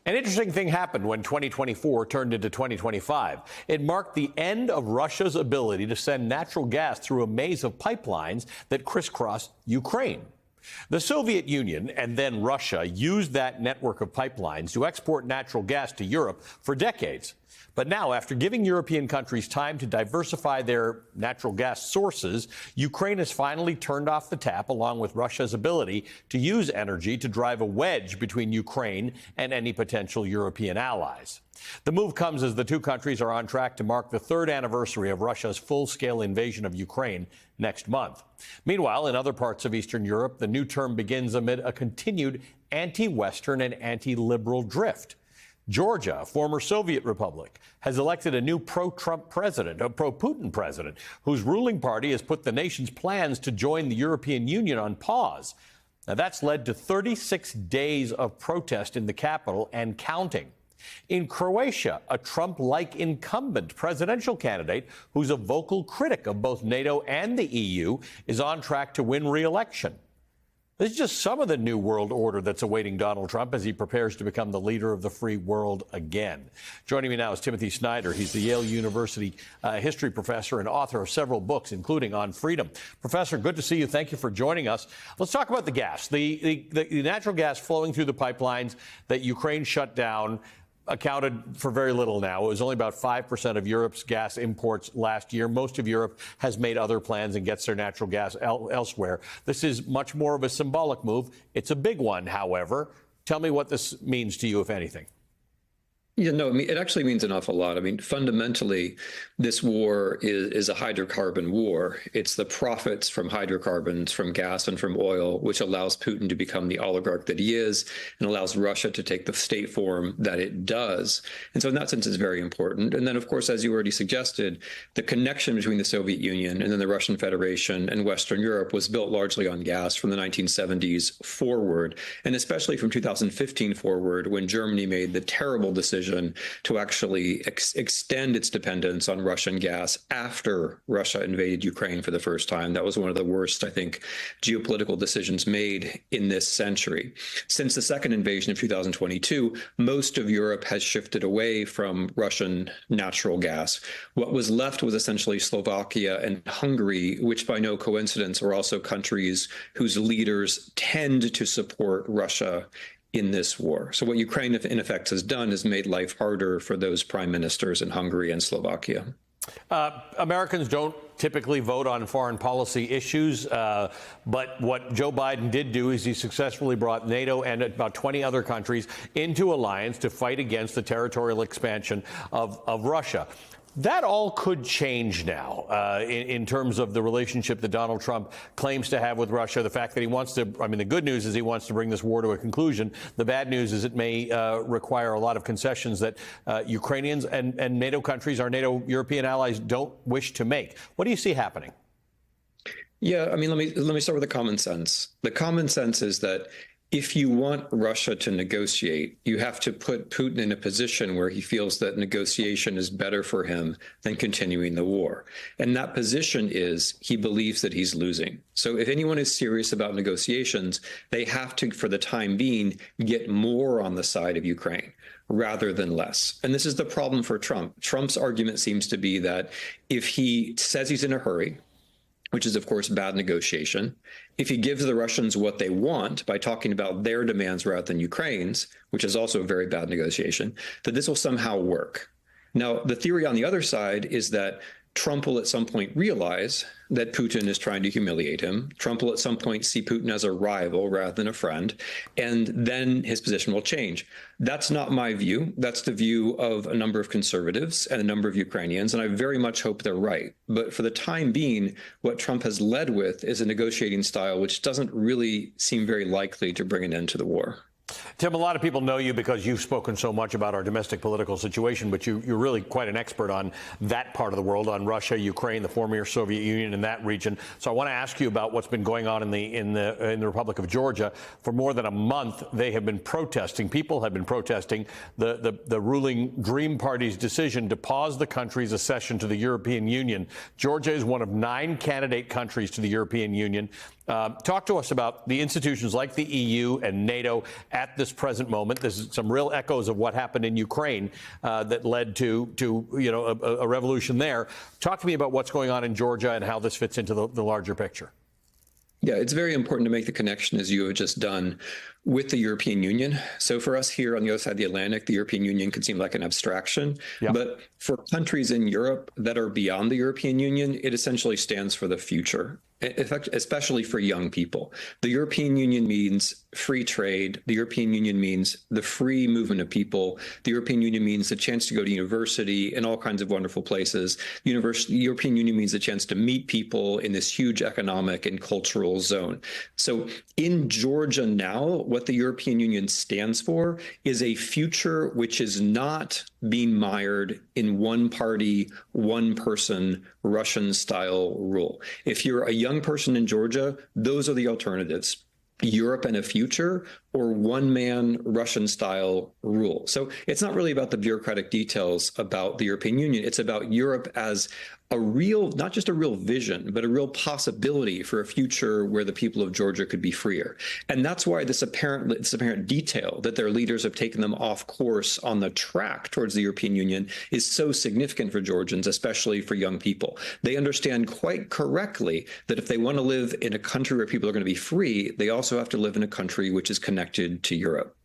An interesting thing happened when 2024 turned into 2025. It marked the end of Russia's ability to send natural gas through a maze of pipelines that crisscross Ukraine. The Soviet Union and then Russia used that network of pipelines to export natural gas to Europe for decades. But now, after giving European countries time to diversify their natural gas sources, Ukraine has finally turned off the tap, along with Russia's ability to use energy to drive a wedge between Ukraine and any potential European allies. The move comes as the two countries are on track to mark the third anniversary of Russia's full-scale invasion of Ukraine next month. Meanwhile, in other parts of Eastern Europe, the new term begins amid a continued anti-Western and anti-liberal drift. Georgia, a former Soviet republic, has elected a new pro-Trump president, a pro-Putin president, whose ruling party has put the nation's plans to join the European Union on pause. Now, that's led to 36 days of protest in the capital and counting. In Croatia, a Trump-like incumbent presidential candidate who's a vocal critic of both NATO and the EU is on track to win re-election. This is just some of the new world order that's awaiting Donald Trump as he prepares to become the leader of the free world again. Joining me now is Timothy Snyder. He's the Yale University history professor and author of several books, including On Freedom. Professor, good to see you. Thank you for joining us. Let's talk about the gas. The natural gas flowing through the pipelines that Ukraine shut down accounted for very little now. It was only about 5% of Europe's gas imports last year. Most of Europe has made other plans and gets their natural gas elsewhere. This is much more of a symbolic move. It's a big one, however. Tell me what this means to you, if anything. Yeah, no, I mean, it actually means an awful lot. I mean, fundamentally, this war is a hydrocarbon war. It's the profits from hydrocarbons, from gas and from oil, which allows Putin to become the oligarch that he is and allows Russia to take the state form that it does. And so in that sense, it's very important. And then, of course, as you already suggested, the connection between the Soviet Union and then the Russian Federation and Western Europe was built largely on gas from the 1970s forward, and especially from 2015 forward, when Germany made the terrible decision to actually extend its dependence on Russian gas after Russia invaded Ukraine for the first time. That was one of the worst, I think, geopolitical decisions made in this century. Since the second invasion of 2022, most of Europe has shifted away from Russian natural gas. What was left was essentially Slovakia and Hungary, which by no coincidence are also countries whose leaders tend to support Russia in this war. So what Ukraine, in effect, has done is made life harder for those prime ministers in Hungary and Slovakia. Americans don't typically vote on foreign policy issues, but what Joe Biden did do is he successfully brought NATO and about 20 other countries into alliance to fight against the territorial expansion of Russia. That all could change now in terms of the relationship that Donald Trump claims to have with Russia. The fact that he wants to, I mean, the good news is he wants to bring this war to a conclusion. The bad news is it may require a lot of concessions that Ukrainians and NATO countries, our NATO European allies, don't wish to make. What do you see happening? Yeah, I mean, let me start with the common sense. The common sense is that if you want Russia to negotiate, you have to put Putin in a position where he feels that negotiation is better for him than continuing the war. And that position is he believes that he's losing. So if anyone is serious about negotiations, they have to, for the time being, get more on the side of Ukraine rather than less. And this is the problem for Trump. Trump's argument seems to be that if he says he's in a hurry, which is, of course, bad negotiation. If he gives the Russians what they want by talking about their demands rather than Ukraine's, which is also a very bad negotiation, that this will somehow work. Now, the theory on the other side is that Trump will at some point realize that Putin is trying to humiliate him. Trump will at some point see Putin as a rival rather than a friend, and then his position will change. That's not my view. That's the view of a number of conservatives and a number of Ukrainians, and I very much hope they're right. But for the time being, what Trump has led with is a negotiating style which doesn't really seem very likely to bring an end to the war. Tim, a lot of people know you because you've spoken so much about our domestic political situation, but you're really quite an expert on that part of the world, on Russia, Ukraine, the former Soviet Union, and that region. So I want to ask you about what's been going on in the Republic of Georgia. For more than a month, they have been protesting. People have been protesting the ruling Dream Party's decision to pause the country's accession to the European Union. Georgia is one of 9 candidate countries to the European Union. Talk to us about the institutions like the EU and NATO at this present moment. There's some real echoes of what happened in Ukraine that led to a revolution there. Talk to me about what's going on in Georgia and how this fits into the larger picture. Yeah, it's very important to make the connection, as you have just done, with the European Union. So for us here on the other side of the Atlantic, the European Union can seem like an abstraction. Yeah. But for countries in Europe that are beyond the European Union, it essentially stands for the future, especially for young people. The European Union means free trade. The European Union means the free movement of people. The European Union means the chance to go to university in all kinds of wonderful places. The European Union means the chance to meet people in this huge economic and cultural zone. So in Georgia now, what the European Union stands for is a future which is not being mired in one party, one person, Russian-style rule. If you're a young person in Georgia, those are the alternatives. Europe and a future, or one-man Russian-style rule. So it's not really about the bureaucratic details about the European Union. It's about Europe as a real, not just a real vision, but a real possibility for a future where the people of Georgia could be freer. And that's why this apparent detail that their leaders have taken them off course on the track towards the European Union is so significant for Georgians, especially for young people. They understand quite correctly that if they want to live in a country where people are going to be free, they also have to live in a country which is connected to Europe.